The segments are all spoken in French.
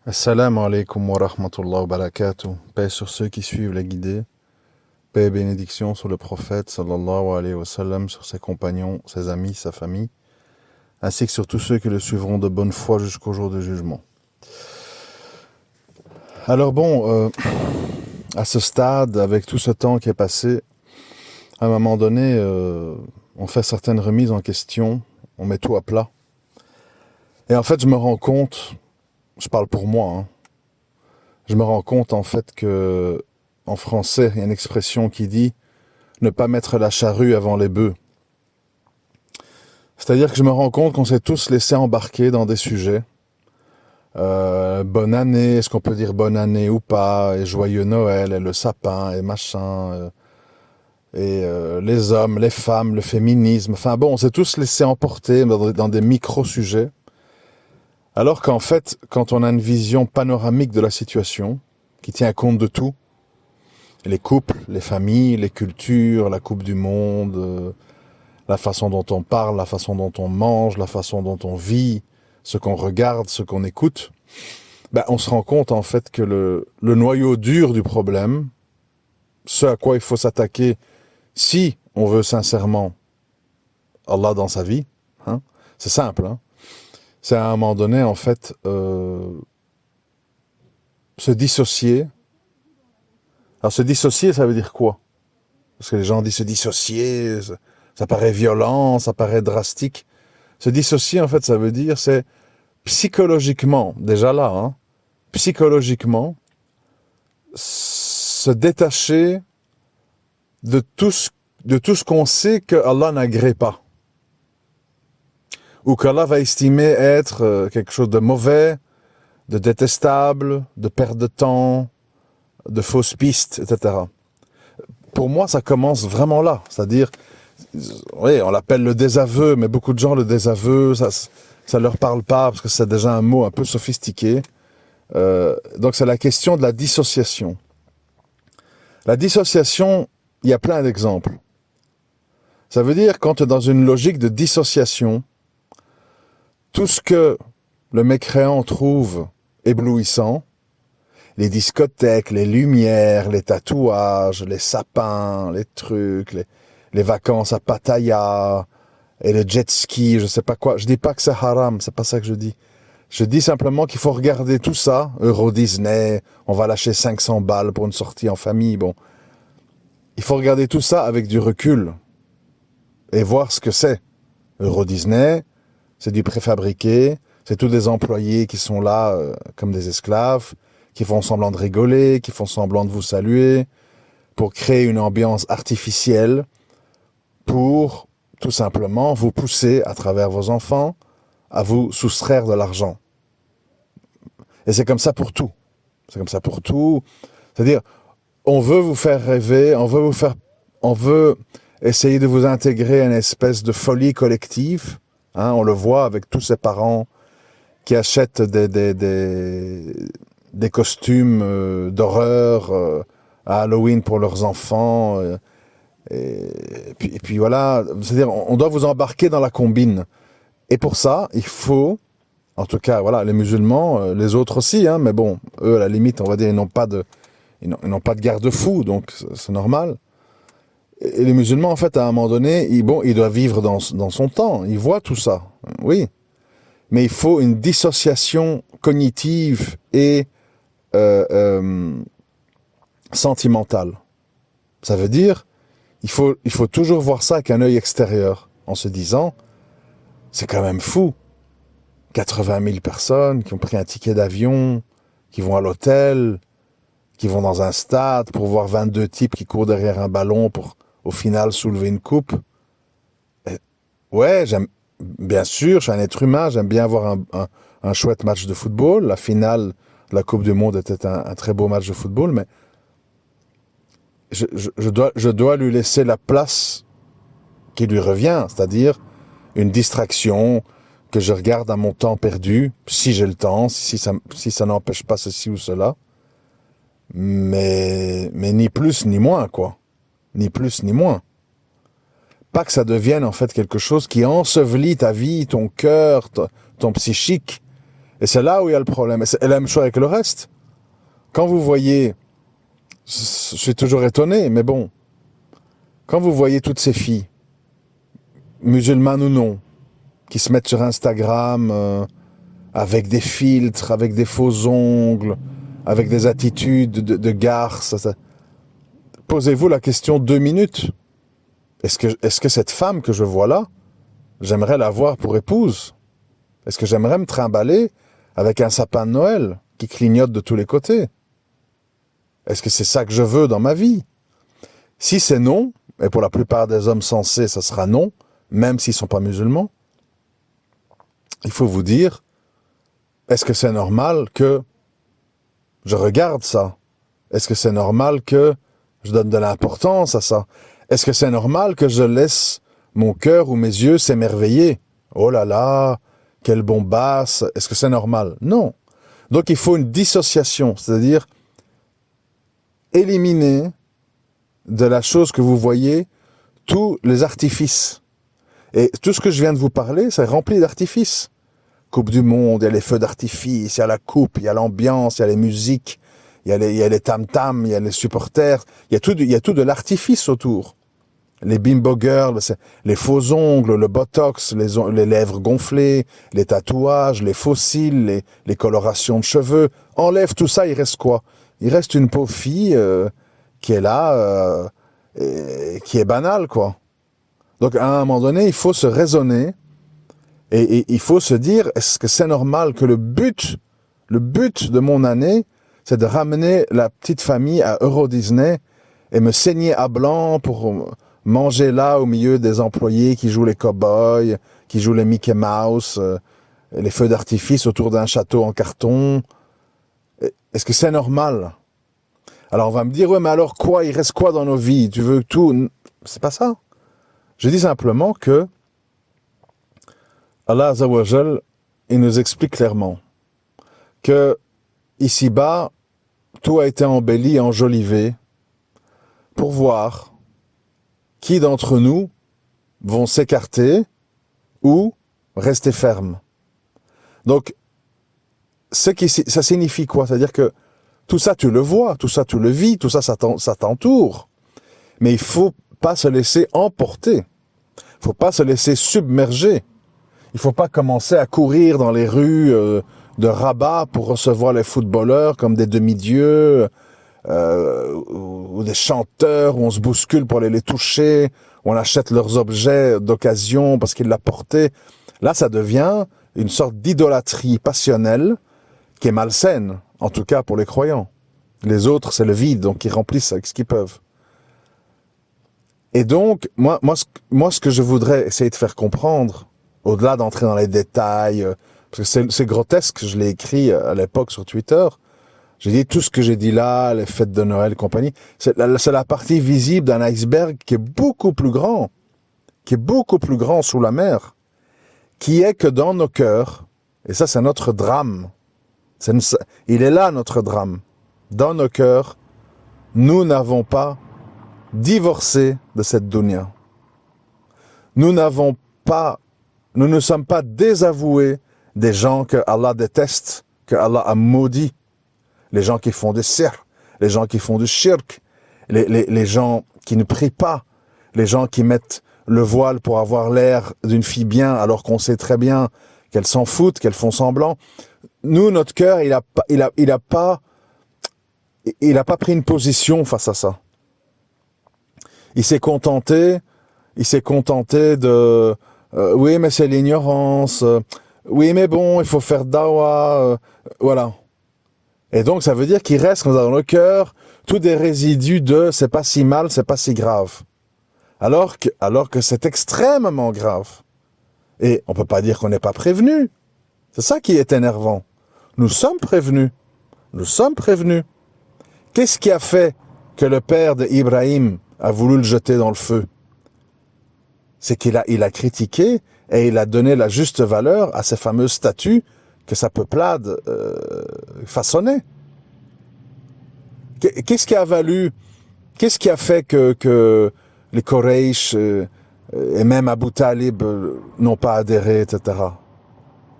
Assalamu alaikum wa rahmatullahi wa barakatuh. Paix sur ceux qui suivent la guidée. Paix et bénédiction sur le prophète sallallahu alayhi wa sallam, sur ses compagnons, ses amis, sa famille, ainsi que sur tous ceux qui le suivront de bonne foi jusqu'au jour du jugement. Alors bon, à ce stade, avec tout ce temps qui est passé, à un moment donné, on fait certaines remises en question, on met tout à plat. Et en fait, je me rends compte, je parle pour moi, je me rends compte en fait que en français, il y a une expression qui dit ne pas mettre la charrue avant les bœufs. C'est-à-dire que je me rends compte qu'on s'est tous laissés embarquer dans des sujets. Bonne année, est-ce qu'on peut dire bonne année ou pas, et joyeux Noël, et le sapin, et machin, les hommes, les femmes, le féminisme. Enfin bon, on s'est tous laissés emporter dans des micro-sujets. Alors qu'en fait, quand on a une vision panoramique de la situation, qui tient compte de tout, les couples, les familles, les cultures, la coupe du monde, la façon dont on parle, la façon dont on mange, la façon dont on vit, ce qu'on regarde, ce qu'on écoute, on se rend compte en fait que le noyau dur du problème, ce à quoi il faut s'attaquer si on veut sincèrement Allah dans sa vie, c'est simple, c'est à un moment donné en fait se dissocier. Alors se dissocier, ça veut dire quoi? Parce que les gens disent se dissocier, ça paraît violent, ça paraît drastique. Se dissocier, en fait, ça veut dire, c'est psychologiquement, déjà là, psychologiquement, se détacher de tout ce qu'on sait que Allah n'agrée pas. Ou qu'Allah va estimer être quelque chose de mauvais, de détestable, de perte de temps, de fausses pistes, etc. Pour moi, ça commence vraiment là. C'est-à-dire, oui, on l'appelle le désaveu, mais beaucoup de gens, le désaveu, ça leur parle pas, parce que c'est déjà un mot un peu sophistiqué. Donc c'est la question de la dissociation. La dissociation, il y a plein d'exemples. Ça veut dire, quand tu es dans une logique de dissociation, tout ce que le mécréant trouve éblouissant, les discothèques, les lumières, les tatouages, les sapins, les trucs, les vacances à Pattaya, et le jet ski, je sais pas quoi. Je dis pas que c'est haram, c'est pas ça que je dis. Je dis simplement qu'il faut regarder tout ça, Euro Disney, on va lâcher 500 balles pour une sortie en famille, bon. Il faut regarder tout ça avec du recul, et voir ce que c'est. Euro Disney, c'est du préfabriqué, c'est tous des employés qui sont là comme des esclaves, qui font semblant de rigoler, qui font semblant de vous saluer, pour créer une ambiance artificielle, pour tout simplement vous pousser à travers vos enfants à vous soustraire de l'argent. Et c'est comme ça pour tout. C'est comme ça pour tout. C'est-à-dire, on veut vous faire rêver, on veut essayer de vous intégrer à une espèce de folie collective. On le voit avec tous ces parents qui achètent des costumes d'horreur à Halloween pour leurs enfants. Et puis voilà, c'est-à-dire on doit vous embarquer dans la combine. Et pour ça, il faut, en tout cas, voilà, les musulmans, les autres aussi, mais bon, eux, à la limite, on va dire, ils n'ont pas de garde-fou, donc c'est normal. Et les musulmans, en fait, à un moment donné, ils doivent vivre dans son temps, ils voient tout ça, oui. Mais il faut une dissociation cognitive et sentimentale. Ça veut dire, il faut toujours voir ça avec un œil extérieur, en se disant, c'est quand même fou. 80 000 personnes qui ont pris un ticket d'avion, qui vont à l'hôtel, qui vont dans un stade pour voir 22 types qui courent derrière un ballon pour, au final, soulever une coupe. Et, ouais, bien sûr, je suis un être humain, j'aime bien avoir un chouette match de football. La finale de la Coupe du Monde était un très beau match de football, mais je dois lui laisser la place qui lui revient, c'est-à-dire une distraction que je regarde à mon temps perdu, si j'ai le temps, si ça n'empêche pas ceci ou cela, mais ni plus ni moins, quoi. Ni plus ni moins. Pas que ça devienne en fait quelque chose qui ensevelit ta vie, ton cœur, ton psychique, Et c'est là où il y a le problème. Et la même chose avec le reste. Quand vous voyez, je suis toujours étonné, mais bon, quand vous voyez toutes ces filles, musulmanes ou non, qui se mettent sur Instagram avec des filtres, avec des faux ongles, avec des attitudes de garce, posez-vous la question 2 minutes. Est-ce que cette femme que je vois là, j'aimerais la voir pour épouse? Est-ce que j'aimerais me trimballer avec un sapin de Noël qui clignote de tous les côtés? Est-ce que c'est ça que je veux dans ma vie? Si c'est non, et pour la plupart des hommes sensés, ça sera non, même s'ils ne sont pas musulmans, il faut vous dire, est-ce que c'est normal que je regarde ça? Est-ce que c'est normal que je donne de l'importance à ça? Est-ce que c'est normal que je laisse mon cœur ou mes yeux s'émerveiller? Oh là là, quelle bombasse! Est-ce que c'est normal? Non. Donc il faut une dissociation, c'est-à-dire éliminer de la chose que vous voyez tous les artifices. Et tout ce que je viens de vous parler, c'est rempli d'artifices. Coupe du monde, il y a les feux d'artifice, il y a la coupe, il y a l'ambiance, il y a les musiques, il y a les tam-tams, il y a les supporters, il y a tout de l'artifice autour. Les bimbo girls, les faux ongles, le botox, les lèvres gonflées, les tatouages, les faux cils, les colorations de cheveux. Enlève tout ça, il reste quoi? Il reste une pauvre fille qui est là, et qui est banale, quoi. Donc à un moment donné, il faut se raisonner et il faut se dire, est-ce que c'est normal que le but de mon année, c'est de ramener la petite famille à Euro Disney et me saigner à blanc pour manger là au milieu des employés qui jouent les cow-boys, qui jouent les Mickey Mouse, les feux d'artifice autour d'un château en carton. Est-ce que c'est normal? Alors on va me dire, ouais, mais alors quoi? Il reste quoi dans nos vies? Tu veux tout? C'est pas ça. Je dis simplement que Allah Azza wa Jal, il nous explique clairement que ici-bas, tout a été embelli et enjolivé pour voir qui d'entre nous vont s'écarter ou rester fermes. Donc, ça signifie quoi? C'est-à-dire que tout ça, tu le vois, tout ça, tu le vis, tout ça, ça t'entoure. Mais il faut pas se laisser emporter. Il faut pas se laisser submerger. Il faut pas commencer à courir dans les rues de Rabat pour recevoir les footballeurs comme des demi-dieux ou des chanteurs où on se bouscule pour aller les toucher, où on achète leurs objets d'occasion parce qu'ils l'ont porté. Là, ça devient une sorte d'idolâtrie passionnelle qui est malsaine, en tout cas pour les croyants. Les autres, c'est le vide, donc ils remplissent avec ce qu'ils peuvent. Et donc, moi, ce que je voudrais essayer de faire comprendre, au-delà d'entrer dans les détails, parce que c'est grotesque, je l'ai écrit à l'époque sur Twitter, j'ai dit tout ce que j'ai dit là, les fêtes de Noël et compagnie, c'est la partie visible d'un iceberg qui est beaucoup plus grand sous la mer, qui est que dans nos cœurs, et ça c'est notre drame, il est là notre drame, dans nos cœurs, nous n'avons pas divorcé de cette dunya. Nous ne sommes pas désavoués des gens que Allah déteste, que Allah a maudit. Les gens qui font du sihr, les gens qui font du shirk, les gens qui ne prient pas, les gens qui mettent le voile pour avoir l'air d'une fille bien alors qu'on sait très bien qu'elles s'en foutent, qu'elles font semblant. Nous, notre cœur, il a pas pris une position face à ça. Il s'est contenté de oui, mais c'est l'ignorance. Oui, mais bon, il faut faire dawa. Voilà. Et donc, ça veut dire qu'il reste dans le cœur tous des résidus de c'est pas si mal, c'est pas si grave. Alors que c'est extrêmement grave. Et on peut pas dire qu'on n'est pas prévenu. C'est ça qui est énervant. Nous sommes prévenus. Nous sommes prévenus. Qu'est-ce qui a fait que le père d'Ibrahim a voulu le jeter dans le feu? C'est qu'il a critiqué et il a donné la juste valeur à ces fameuses statues que sa peuplade façonnait. Qu'est-ce qui a fait que les Quraysh et même Abu Talib n'ont pas adhéré, etc.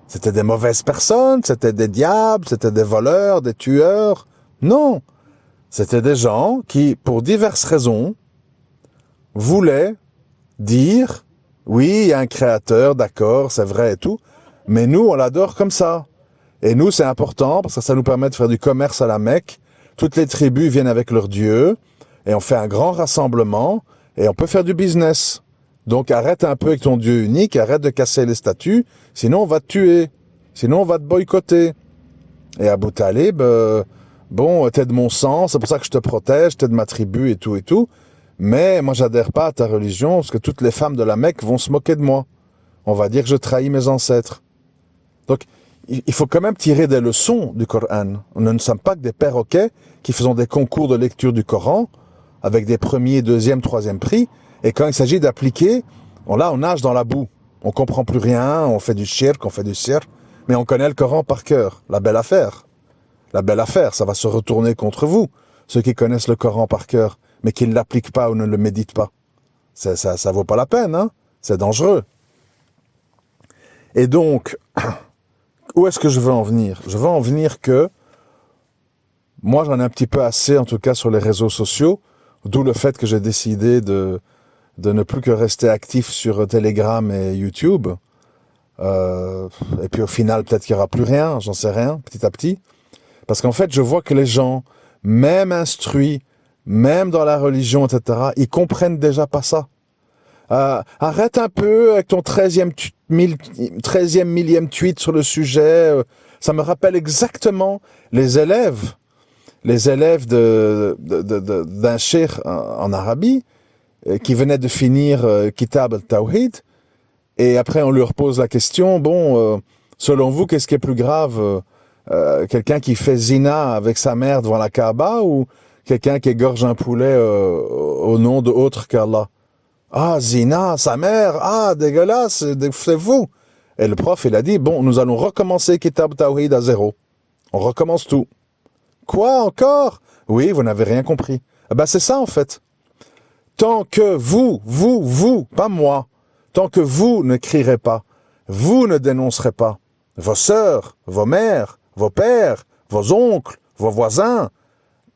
C'était des mauvaises personnes, c'était des diables, c'était des voleurs, des tueurs. Non, c'était des gens qui, pour diverses raisons, voulaient dire, oui, il y a un créateur, d'accord, c'est vrai et tout, mais nous, on l'adore comme ça. Et nous, c'est important parce que ça nous permet de faire du commerce à la Mecque. Toutes les tribus viennent avec leur Dieu et on fait un grand rassemblement et on peut faire du business. Donc arrête un peu avec ton Dieu unique, arrête de casser les statues, sinon on va te tuer, sinon on va te boycotter. Et Abu Talib, bon, t'es de mon sang, c'est pour ça que je te protège, t'es de ma tribu et tout, mais moi j'adhère pas à ta religion parce que toutes les femmes de la Mecque vont se moquer de moi. On va dire que je trahis mes ancêtres. Donc, il faut quand même tirer des leçons du Coran. Nous ne sommes pas que des perroquets qui faisons des concours de lecture du Coran avec des premiers, deuxième, troisième prix. Et quand il s'agit d'appliquer, on nage dans la boue. On comprend plus rien, on fait du shirk, on fait du sirk, mais on connaît le Coran par cœur. La belle affaire. La belle affaire, ça va se retourner contre vous, ceux qui connaissent le Coran par cœur, mais qui ne l'appliquent pas ou ne le méditent pas. Ça vaut pas la peine, hein. C'est dangereux. Et donc, où est-ce que je veux en venir? Je veux en venir que moi, j'en ai un petit peu assez, en tout cas sur les réseaux sociaux, d'où le fait que j'ai décidé de ne plus que rester actif sur Telegram et YouTube. Et puis au final, peut-être qu'il n'y aura plus rien, j'en sais rien, petit à petit. Parce qu'en fait, je vois que les gens, même instruits, même dans la religion, etc., ils comprennent déjà pas ça. Arrête un peu avec ton 13e millième tweet sur le sujet. Ça me rappelle exactement les élèves d'un cheikh en Arabie qui venait de finir Kitab al-Tawhid. Et après, on leur pose la question, selon vous, qu'est-ce qui est plus grave, quelqu'un qui fait zina avec sa mère devant la Kaaba ou quelqu'un qui égorge un poulet au nom de autre qu'Allah? Ah, zina, sa mère, ah, dégueulasse, c'est vous. Et le prof, il a dit, nous allons recommencer Kitab Tawhid à zéro. On recommence tout. Quoi, encore? Oui, vous n'avez rien compris. C'est ça, en fait. Tant que vous, pas moi, tant que vous ne crierez pas, vous ne dénoncerez pas, vos sœurs, vos mères, vos pères, vos oncles, vos voisins,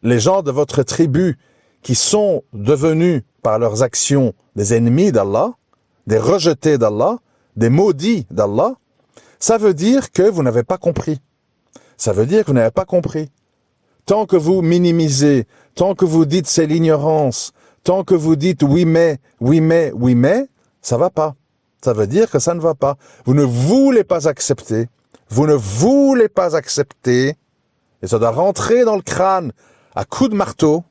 les gens de votre tribu qui sont devenus, par leurs actions, des ennemis d'Allah, des rejetés d'Allah, des maudits d'Allah, ça veut dire que vous n'avez pas compris. Ça veut dire que vous n'avez pas compris. Tant que vous minimisez, tant que vous dites c'est l'ignorance, tant que vous dites oui mais, ça va pas. Ça veut dire que ça ne va pas. Vous ne voulez pas accepter. Vous ne voulez pas accepter, et ça doit rentrer dans le crâne à coups de marteau,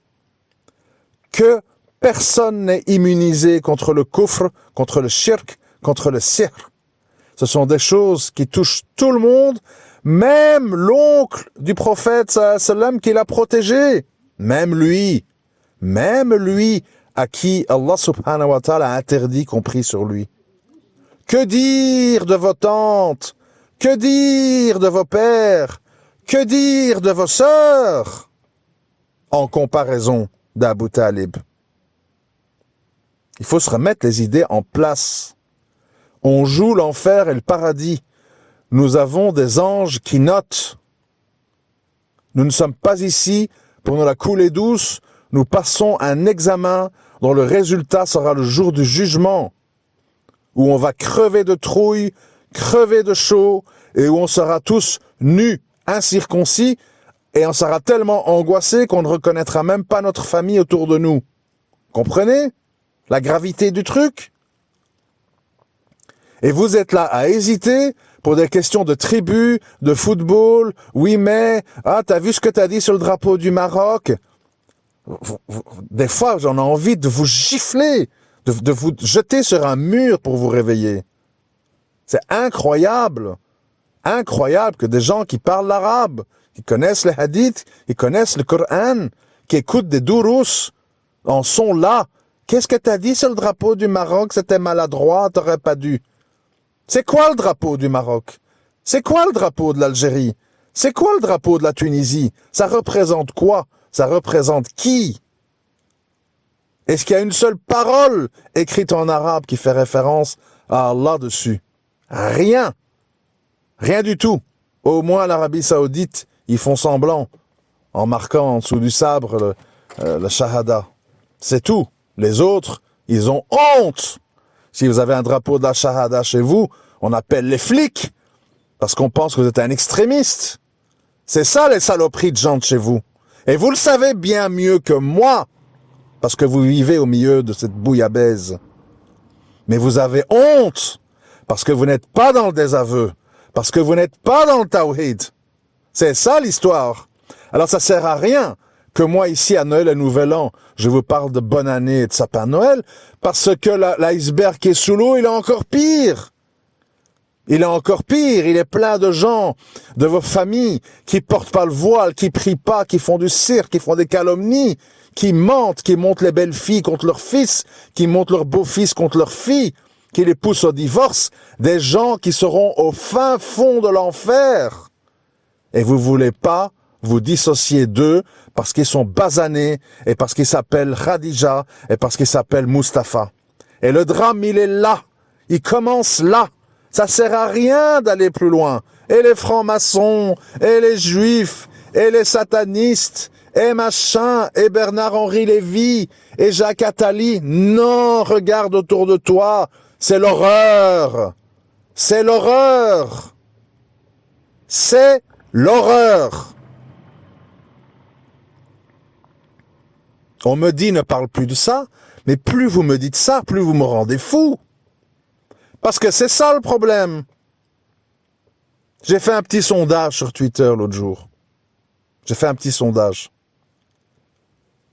que personne n'est immunisé contre le kufr, contre le shirk, contre le sihr. Ce sont des choses qui touchent tout le monde, même l'oncle du prophète sallam qui l'a protégé, même lui à qui Allah subhanahu wa ta'ala a interdit qu'on prie sur lui. Que dire de vos tantes? Que dire de vos pères? Que dire de vos sœurs en comparaison d'Abu Talib? Il faut se remettre les idées en place. On joue l'enfer et le paradis. Nous avons des anges qui notent. Nous ne sommes pas ici pour nous la couler douce. Nous passons un examen dont le résultat sera le jour du jugement, où on va crever de trouille, crever de chaud, et où on sera tous nus, incirconcis, et on sera tellement angoissés qu'on ne reconnaîtra même pas notre famille autour de nous. Comprenez la gravité du truc? Et vous êtes là à hésiter pour des questions de tribu, de football, oui mais, t'as vu ce que t'as dit sur le drapeau du Maroc? Des fois, j'en ai envie de vous gifler, de vous jeter sur un mur pour vous réveiller. C'est incroyable que des gens qui parlent l'arabe, qui connaissent les hadiths, qui connaissent le Coran, qui écoutent des dourous, en sont là. Qu'est-ce que t'as dit sur le drapeau du Maroc? C'était maladroit, t'aurais pas dû. C'est quoi le drapeau du Maroc? C'est quoi le drapeau de l'Algérie? C'est quoi le drapeau de la Tunisie? Ça représente quoi? Ça représente qui? Est-ce qu'il y a une seule parole écrite en arabe qui fait référence à Allah dessus? Rien. Rien du tout. Au moins l'Arabie Saoudite, ils font semblant en marquant en dessous du sabre le shahada. C'est tout. Les autres, ils ont honte. Si vous avez un drapeau de la shahada chez vous, on appelle les flics parce qu'on pense que vous êtes un extrémiste. C'est ça les saloperies de gens de chez vous. Et vous le savez bien mieux que moi parce que vous vivez au milieu de cette bouillabaisse. Mais vous avez honte parce que vous n'êtes pas dans le désaveu, parce que vous n'êtes pas dans le tawhid. C'est ça l'histoire. Alors ça sert à rien que moi ici à Noël et Nouvel An, je vous parle de bonne année et de sapin de Noël, parce que l'iceberg qui est sous l'eau, il est encore pire. Il est encore pire, il est plein de gens, de vos familles, qui portent pas le voile, qui prient pas, qui font du cirque, qui font des calomnies, qui mentent, qui montent les belles filles contre leurs fils, qui montent leurs beaux-fils contre leurs filles, qui les poussent au divorce, des gens qui seront au fin fond de l'enfer. Et vous voulez pas vous dissocier d'eux parce qu'ils sont basanés et parce qu'ils s'appellent Khadija et parce qu'ils s'appellent Mustapha. Et le drame, il est là. Il commence là. Ça sert à rien d'aller plus loin. Et les francs-maçons, et les juifs, et les satanistes, et machin, et Bernard-Henri Lévy, et Jacques Attali. Non, regarde autour de toi. C'est l'horreur. C'est l'horreur. C'est l'horreur. On me dit ne parle plus de ça, mais plus vous me dites ça, plus vous me rendez fou. Parce que c'est ça le problème. J'ai fait un petit sondage sur Twitter l'autre jour. J'ai fait un petit sondage.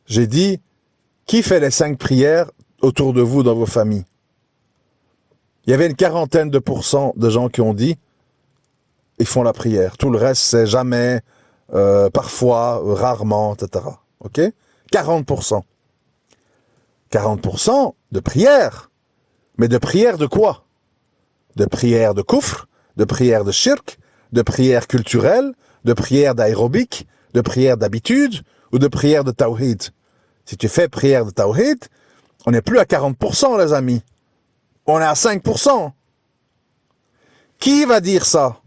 J'ai dit, qui fait les 5 prières autour de vous dans vos familles? Il y avait une quarantaine de pourcents de gens qui ont dit, ils font la prière. Tout le reste, c'est jamais, parfois, rarement, etc. Ok? 40%. 40% de prière. Mais de prière de quoi? De prière de koufr, de prière de shirk, de prière culturelle, de prière d'aérobic, de prière d'habitude ou de prière de tawhid. Si tu fais prière de tawhid, on n'est plus à 40%, les amis. On est à 5%. Qui va dire ça?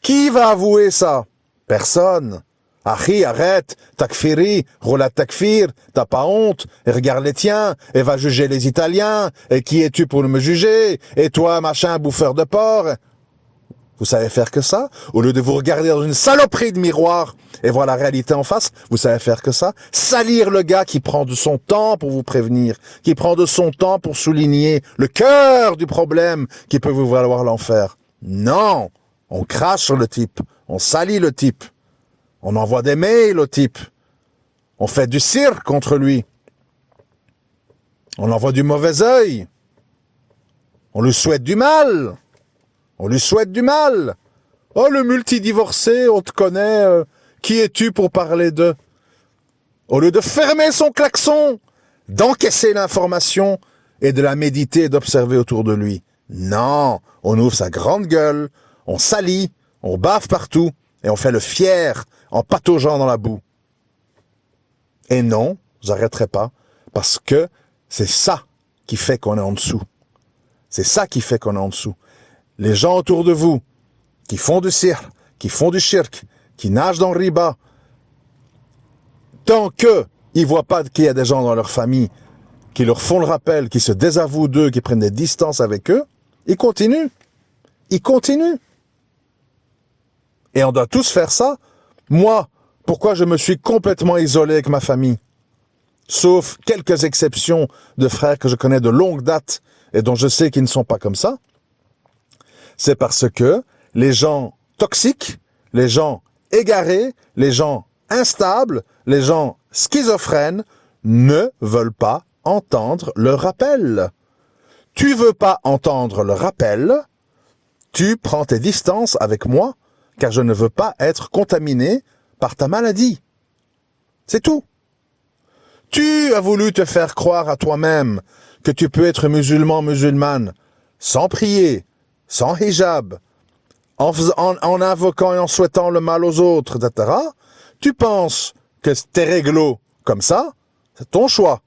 Qui va avouer ça? Personne. Achi, arrête, takfiri, roulade takfir, t'as pas honte, et regarde les tiens, et va juger les Italiens, et qui es-tu pour me juger, et toi, machin, bouffeur de porc. Vous savez faire que ça? Au lieu de vous regarder dans une saloperie de miroir, et voir la réalité en face, vous savez faire que ça? Salir le gars qui prend de son temps pour vous prévenir, qui prend de son temps pour souligner le cœur du problème qui peut vous valoir l'enfer. Non! On crache sur le type, on salit le type. On envoie des mails au type. On fait du cirque contre lui. On envoie du mauvais œil. On lui souhaite du mal. On lui souhaite du mal. Oh, le multidivorcé, on te connaît. Qui es-tu pour parler d'eux? Au lieu de fermer son klaxon, d'encaisser l'information et de la méditer et d'observer autour de lui. Non, on ouvre sa grande gueule, on salit, on bave partout et on fait le fier en pataugeant dans la boue. Et non, j'arrêterai pas, parce que c'est ça qui fait qu'on est en dessous. C'est ça qui fait qu'on est en dessous. Les gens autour de vous, qui font du cirque, qui font du shirk, qui nagent dans le riba, tant que ils voient pas qu'il y a des gens dans leur famille qui leur font le rappel, qui se désavouent d'eux, qui prennent des distances avec eux, ils continuent. Ils continuent. Et on doit tous faire ça. Moi, pourquoi je me suis complètement isolé avec ma famille? Sauf quelques exceptions de frères que je connais de longue date et dont je sais qu'ils ne sont pas comme ça. C'est parce que les gens toxiques, les gens égarés, les gens instables, les gens schizophrènes ne veulent pas entendre le rappel. Tu veux pas entendre le rappel, tu prends tes distances avec moi, car je ne veux pas être contaminé par ta maladie. C'est tout. Tu as voulu te faire croire à toi-même que tu peux être musulman, musulmane, sans prier, sans hijab, en invoquant et en souhaitant le mal aux autres, etc. Tu penses que t'es réglo comme ça, c'est ton choix.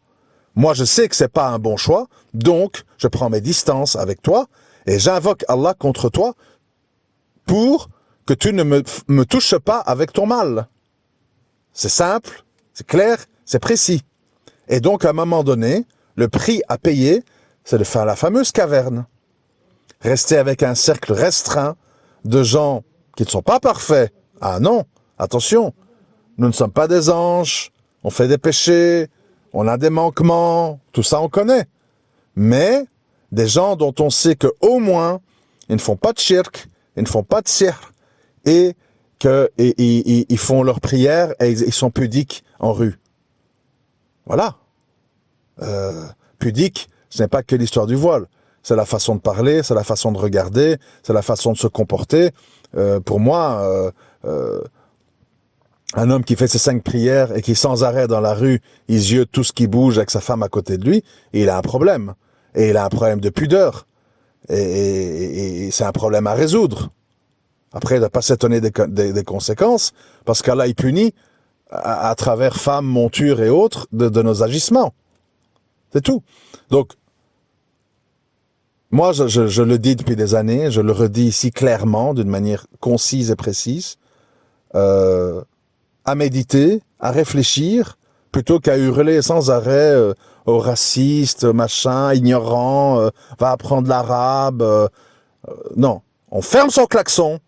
Moi, je sais que c'est pas un bon choix, donc je prends mes distances avec toi et j'invoque Allah contre toi pour que tu ne me touches pas avec ton mal. C'est simple, c'est clair, c'est précis. Et donc, à un moment donné, le prix à payer, c'est de faire la fameuse caverne. Rester avec un cercle restreint de gens qui ne sont pas parfaits. Ah non, attention, nous ne sommes pas des anges, on fait des péchés, on a des manquements, tout ça on connaît. Mais des gens dont on sait qu'au moins, ils ne font pas de shirk, ils ne font pas de sihr, et qu'ils font leurs prières et ils sont pudiques en rue. Voilà. Pudique, ce n'est pas que l'histoire du voile. C'est la façon de parler, c'est la façon de regarder, c'est la façon de se comporter. Pour moi, un homme qui fait ses 5 prières et qui sans arrêt dans la rue, il yeux tout ce qui bouge avec sa femme à côté de lui, il a un problème. Et il a un problème de pudeur. Et c'est un problème à résoudre. Après, il ne doit pas s'étonner des conséquences, parce qu'Allah il punit à travers femmes, montures et autres de nos agissements. C'est tout. Donc, moi, je le dis depuis des années, je le redis ici clairement, d'une manière concise et précise, à méditer, à réfléchir, plutôt qu'à hurler sans arrêt aux racistes, machin, ignorants, va apprendre l'arabe. Non, on ferme son klaxon,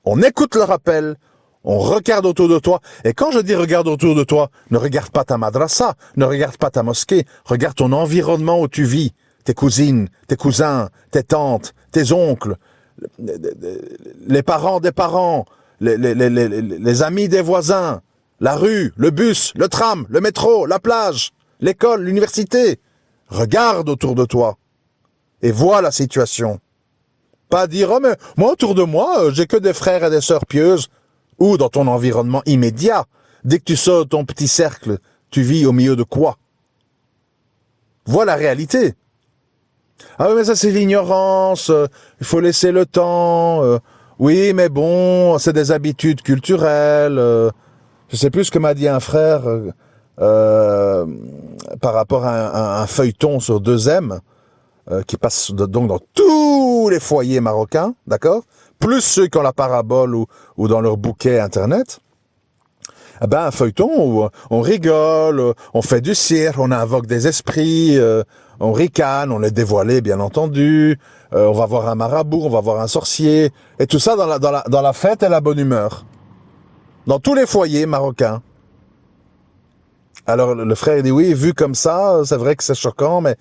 on écoute le rappel, on regarde autour de toi. Et quand je dis regarde autour de toi, ne regarde pas ta madrasa, ne regarde pas ta mosquée, regarde ton environnement où tu vis, tes cousines, tes cousins, tes tantes, tes oncles, les parents des parents, les amis des voisins, la rue, le bus, le tram, le métro, la plage, l'école, l'université. Regarde autour de toi et vois la situation. Pas dire, oh mais moi autour de moi, j'ai que des frères et des sœurs pieuses. Ou dans ton environnement immédiat. Dès que tu sors de ton petit cercle, tu vis au milieu de quoi? Vois la réalité. Ah oui, mais ça c'est l'ignorance, il faut laisser le temps. Oui, mais bon, c'est des habitudes culturelles. Je sais plus ce que m'a dit un frère par rapport à un feuilleton sur 2M qui passe donc dans tous les foyers marocains, d'accord? Plus ceux qui ont la parabole ou dans leur bouquet internet. Eh ben, un feuilleton où on rigole, on fait du cirque, on invoque des esprits, on ricane, on les dévoile, bien entendu, on va voir un marabout, on va voir un sorcier, et tout ça dans la fête et la bonne humeur. Dans tous les foyers marocains. Alors le frère dit oui, vu comme ça, c'est vrai que c'est choquant, mais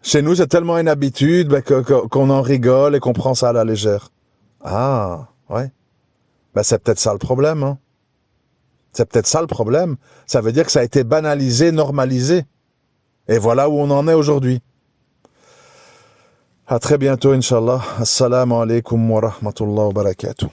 chez nous c'est tellement une habitude qu'on en rigole et qu'on prend ça à la légère. Ah, ouais. Ben c'est peut-être ça le problème, hein. C'est peut-être ça le problème. Ça veut dire que ça a été banalisé, normalisé. Et voilà où on en est aujourd'hui. À très bientôt, Inch'Allah. Assalamu alaikum wa rahmatullahi wa barakatuh.